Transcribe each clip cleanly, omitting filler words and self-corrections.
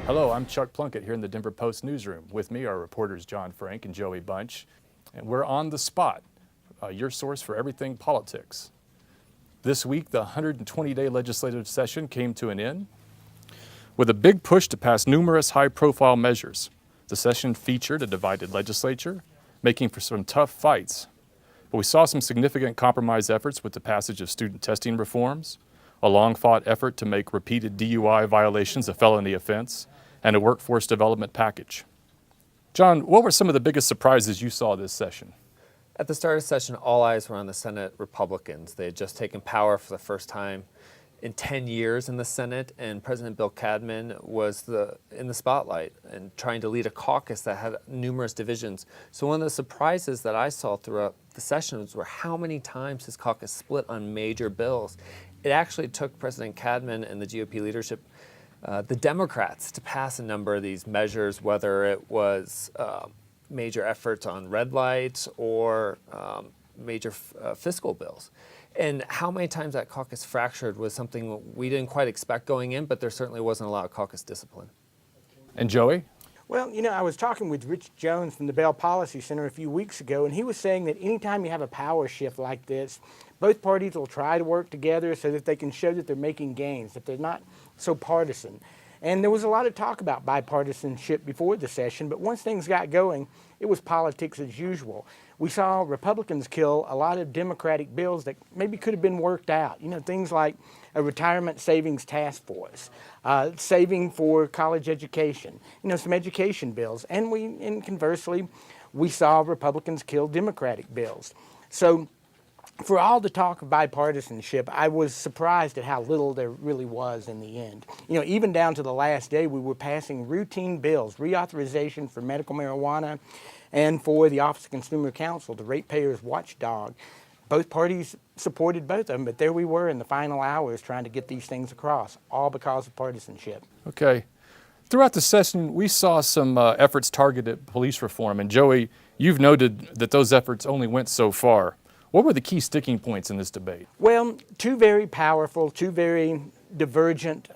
Hello, I'm Chuck Plunkett here in the Denver Post newsroom. With me are reporters John Frank and Joey Bunch, and we're on the spot, your source for everything politics. This week, the 120-day legislative session came to an end with a big push to pass numerous high-profile measures. The session featured a divided legislature, making for some tough fights. But we saw some significant compromise efforts with the passage of student testing reforms, a long-fought effort to make repeated DUI violations a felony offense, and a workforce development package. John, what were some of the biggest surprises you saw this session? At the start of the session, all eyes were on the Senate Republicans. They had just taken power for the first time in 10 years in the Senate, and President Bill Cadman was in the spotlight and trying to lead a caucus that had numerous divisions. So one of the surprises that I saw throughout the sessions were how many times his caucus split on major bills. It actually took President Cadman and the GOP leadership, the Democrats, to pass a number of these measures, whether it was major efforts on red lights or major fiscal bills. And how many times that caucus fractured was something we didn't quite expect going in, but there certainly wasn't a lot of caucus discipline. And Joey? Well, you know, I was talking with Rich Jones from the Bell Policy Center a few weeks ago, and he was saying that anytime you have a power shift like this, both parties will try to work together so that they can show that they're making gains, that they're not so partisan. And there was a lot of talk about bipartisanship before the session, but once things got going, it was politics as usual. We saw Republicans kill a lot of Democratic bills that maybe could have been worked out. You know, things like a retirement savings task force, saving for college education, you know, some education bills. And conversely, we saw Republicans kill Democratic bills. So for all the talk of bipartisanship, I was surprised at how little there really was in the end. You know, even down to the last day, we were passing routine bills, reauthorization for medical marijuana and for the Office of Consumer Counsel, the ratepayers watchdog. Both parties supported both of them, but there we were in the final hours trying to get these things across, all because of partisanship. Okay. Throughout the session, we saw some efforts targeted at police reform, and Joey, you've noted that those efforts only went so far. What were the key sticking points in this debate? Well, two very powerful, two very divergent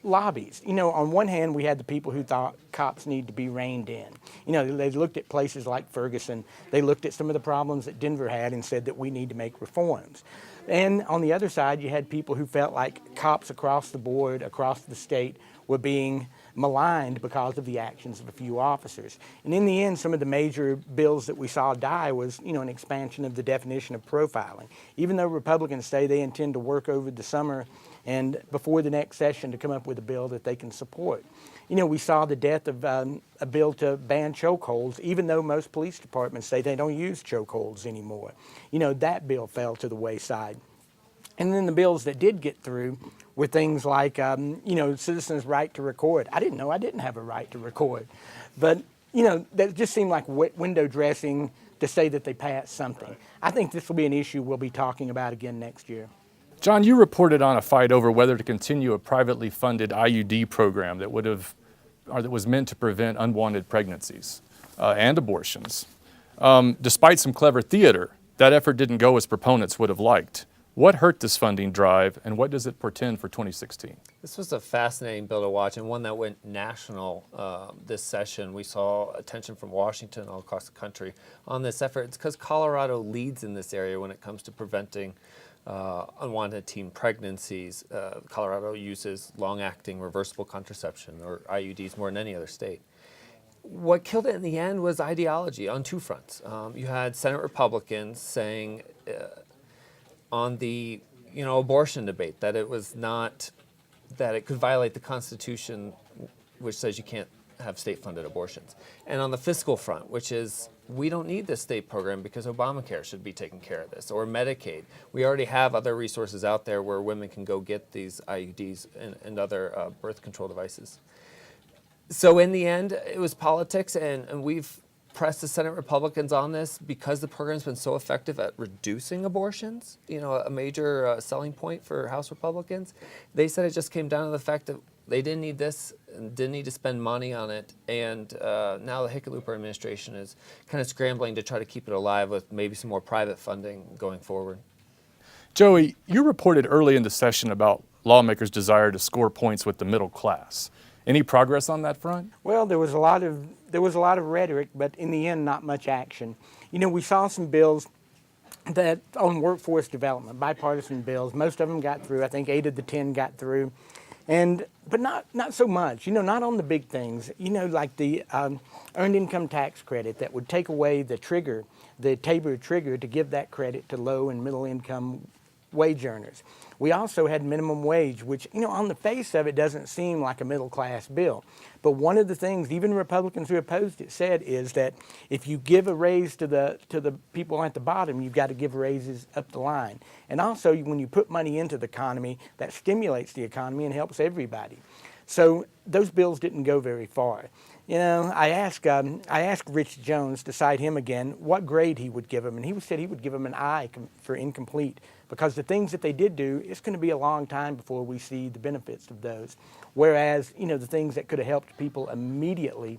lobbies. You know, on one hand, we had the people who thought cops need to be reined in. You know, they looked at places like Ferguson. They looked at some of the problems that Denver had and said that we need to make reforms. And on the other side, you had people who felt like cops across the board, across the state, were being maligned because of the actions of a few officers. And in the end, some of the major bills that we saw die was, you know, an expansion of the definition of profiling. Even though Republicans say they intend to work over the summer and before the next session to come up with a bill that they can support. You know, we saw the death of a bill to ban chokeholds, even though most police departments say they don't use chokeholds anymore. You know, that bill fell to the wayside. And then the bills that did get through were things like, you know, citizens' right to record. I didn't know I didn't have a right to record. But, you know, that just seemed like window dressing to say that they passed something. I think this will be an issue we'll be talking about again next year. John, you reported on a fight over whether to continue a privately funded IUD program that was meant to prevent unwanted pregnancies and abortions. Despite some clever theater, that effort didn't go as proponents would have liked. What hurt this funding drive, and what does it portend for 2016? This was a fascinating bill to watch, and one that went national this session. We saw attention from Washington all across the country on this effort. It's because Colorado leads in this area when it comes to preventing unwanted teen pregnancies. Colorado uses long-acting reversible contraception, or IUDs, more than any other state. What killed it in the end was ideology on two fronts. You had Senate Republicans saying on the abortion debate that it was not, that it could violate the Constitution, which says you can't have state-funded abortions. And on the fiscal front, which is, we don't need this state program because Obamacare should be taking care of this, or Medicaid. We already have other resources out there where women can go get these IUDs and other birth control devices. So in the end, it was politics, and we've pressed the Senate Republicans on this because the program's been so effective at reducing abortions, a major selling point for House Republicans. They said it just came down to the fact that they didn't need this and didn't need to spend money on it. And now the Hickenlooper administration is kind of scrambling to try to keep it alive with maybe some more private funding going forward. Joey, you reported early in the session about lawmakers' desire to score points with the middle class. Any progress on that front? Well, there was a lot of rhetoric, but in the end, not much action. You know, we saw some bills that on workforce development, bipartisan bills. Most of them got through. I think 8 of the 10 got through, but not so much. You know, not on the big things. You know, like the earned income tax credit that would take away the trigger, the Tabor trigger, to give that credit to low and middle income wage earners. We also had minimum wage, which, you know, on the face of it doesn't seem like a middle class bill. But one of the things even Republicans who opposed it said is that if you give a raise to the people at the bottom, you've got to give raises up the line. And also, when you put money into the economy, that stimulates the economy and helps everybody. So those bills didn't go very far. You know, I asked Rich Jones to cite him again what grade he would give him, and he said he would give him an I for incomplete, because the things that they did do, it's going to be a long time before we see the benefits of those. Whereas, you know, the things that could have helped people immediately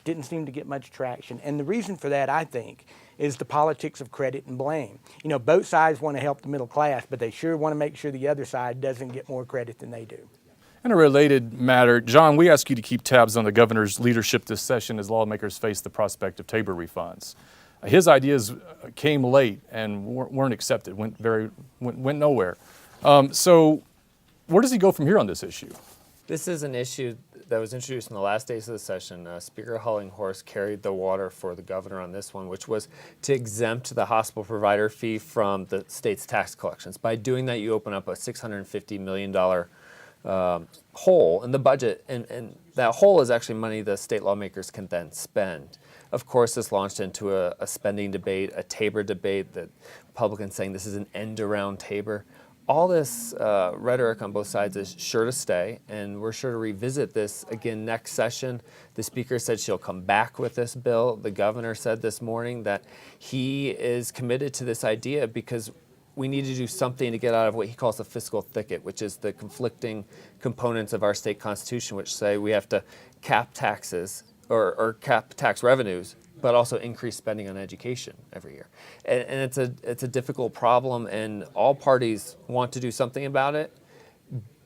didn't seem to get much traction. And the reason for that, I think, is the politics of credit and blame. You know, both sides want to help the middle class, but they sure want to make sure the other side doesn't get more credit than they do. In a related matter, John, we ask you to keep tabs on the governor's leadership this session as lawmakers face the prospect of Tabor refunds. His ideas came late and weren't accepted, went nowhere. So where does he go from here on this issue? This is an issue that was introduced in the last days of the session. Speaker Hollinghorse carried the water for the governor on this one, which was to exempt the hospital provider fee from the state's tax collections. By doing that, you open up a $650 million hole in the budget, and that hole is actually money the state lawmakers can then spend. Of course, this launched into a spending debate, a Tabor debate, that Republicans saying this is an end around Tabor. All this rhetoric on both sides is sure to stay, and we're sure to revisit this again next session. The speaker said she'll come back with this bill. The governor said this morning that he is committed to this idea because we need to do something to get out of what he calls the fiscal thicket, which is the conflicting components of our state constitution, which say we have to cap taxes or cap tax revenues, but also increase spending on education every year. And it's a difficult problem, and all parties want to do something about it,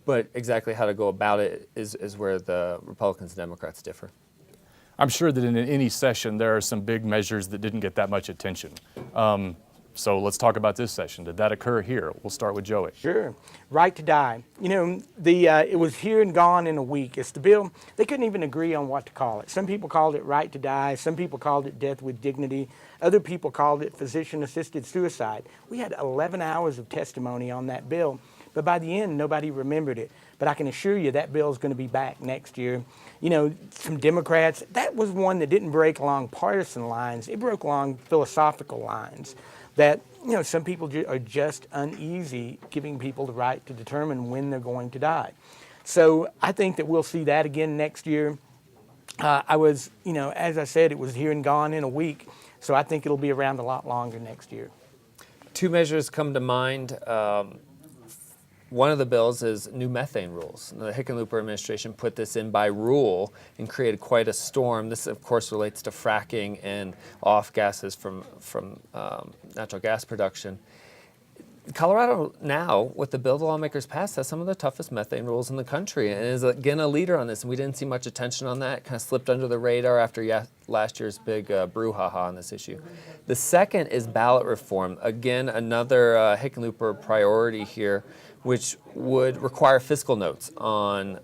but exactly how to go about it is where the Republicans and Democrats differ. I'm sure that in any session there are some big measures that didn't get that much attention. So let's talk about this session. Did that occur here? We'll start with Joey. Sure. Right to die. You know, it was here and gone in a week. It's the bill. They couldn't even agree on what to call it. Some people called it right to die. Some people called it death with dignity. Other people called it physician-assisted suicide. We had 11 hours of testimony on that bill, but by the end, nobody remembered it. But I can assure you that bill is going to be back next year. You know, some Democrats, that was one that didn't break along partisan lines. It broke along philosophical lines. That, you know, some people are just uneasy giving people the right to determine when they're going to die. So I think that we'll see that again next year. You know, as I said, it was here and gone in a week. So I think it'll be around a lot longer next year. Two measures come to mind. One of the bills is new methane rules. The Hickenlooper administration put this in by rule and created quite a storm. This, of course, relates to fracking and off gases from natural gas production. Colorado now, with the bill the lawmakers passed, has some of the toughest methane rules in the country and is, again, a leader on this. And we didn't see much attention on that. It kind of slipped under the radar after last year's big brouhaha on this issue. The second is ballot reform. Again, another Hickenlooper priority here, which would require fiscal notes on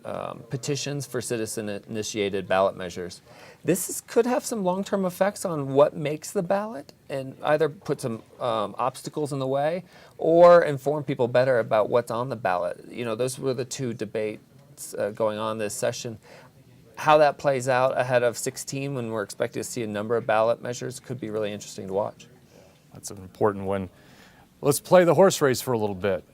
petitions for citizen-initiated ballot measures. This could have some long-term effects on what makes the ballot and either put some obstacles in the way or inform people better about what's on the ballot. You know, those were the two debates going on this session. How that plays out ahead of 16 when we're expecting to see a number of ballot measures could be really interesting to watch. That's an important one. Let's play the horse race for a little bit.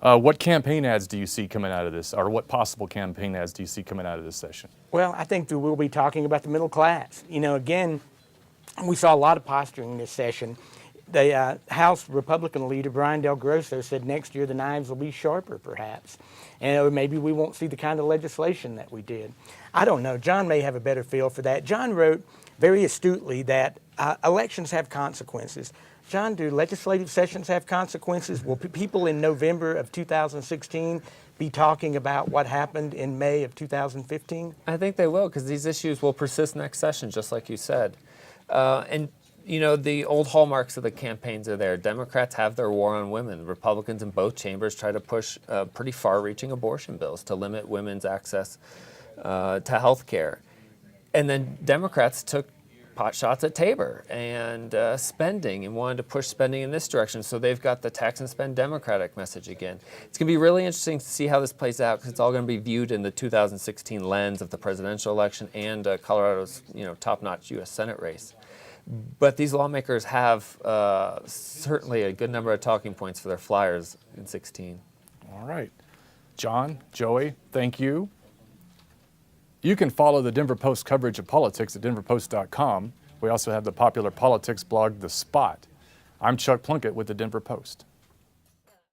What campaign ads do you see coming out of this, or what possible campaign ads do you see coming out of this session? Well, I think that we'll be talking about the middle class. You know, again, we saw a lot of posturing this session. The House Republican leader, Brian Del Grosso, said next year the knives will be sharper, perhaps. And maybe we won't see the kind of legislation that we did. I don't know. John may have a better feel for that. John wrote very astutely that elections have consequences. John, do legislative sessions have consequences? Will people in November of 2016 be talking about what happened in May of 2015? I think they will, because these issues will persist next session, just like you said. And the old hallmarks of the campaigns are there. Democrats have their war on women. Republicans in both chambers try to push pretty far-reaching abortion bills to limit women's access to health care. And then Democrats took pot shots at Tabor and spending and wanted to push spending in this direction. So they've got the tax and spend Democratic message again. It's going to be really interesting to see how this plays out, because it's all going to be viewed in the 2016 lens of the presidential election and Colorado's top-notch U.S. Senate race. But these lawmakers have certainly a good number of talking points for their flyers in 16. All right. John, Joey, thank you. You can follow the Denver Post coverage of politics at denverpost.com. We also have the popular politics blog, The Spot. I'm Chuck Plunkett with the Denver Post.